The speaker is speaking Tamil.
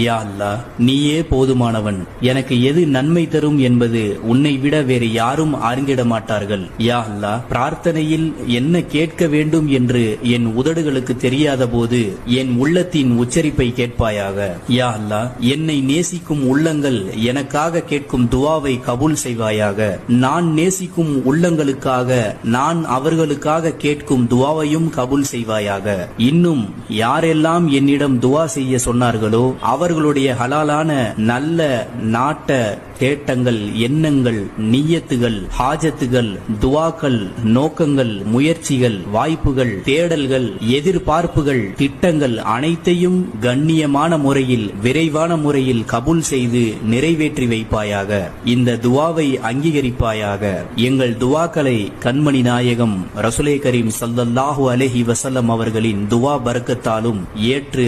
யா அல்லாஹ், நீயே போதுமானவன். எனக்கு எது நன்மை தரும் என்பது உன்னை விட வேறு யாரும் அறிந்திட மாட்டார்கள். யா அல்லாஹ், பிரார்த்தனையில் என்ன கேட்க வேண்டும் என்று என் உதடுகளுக்கு தெரியாத போது என் உள்ளத்தின் உச்சரிப்பை கேட்பாயாக. யா அல்லாஹ், என்னை நேசிக்கும் உள்ளங்கள் எனக்காக கேட்கும் துவாவை கபூல் செய்வாயாக. நான் நேசிக்கும் உள்ளங்களுக்காக நான் அவர்களுக்காக கேட்கும் துவாவையும் கபூல் செய்வாயாக. இன்னும் யாரெல்லாம் என்னிடம் துவா செய்ய சொன்னார்களோ அவர்களுடைய ஹலாலான நல்ல நாட்ட தேட்டங்கள், எண்ணங்கள், நிய்யத்துகள், ஹாஜத்துகள், துவாக்கள், நோக்கங்கள், முயற்சிகள், வாய்ப்புகள், தேடல்கள், எதிர்பார்ப்புகள், திட்டங்கள் அனைத்தையும் கண்ணியமான முறையில் விரைவான முறையில் கபூல் செய்து நிறைவேற்றி வைப்பாயாக. இந்த துவாவை அங்கீகரிப்பாயாக. எங்கள் துவாக்களை கண்மணி நாயகம் ரசூலே கரீம் ஸல்லல்லாஹு அலைஹி வஸல்லம் அவர்களின் துவா பரக்கத்தாலும் ஏற்று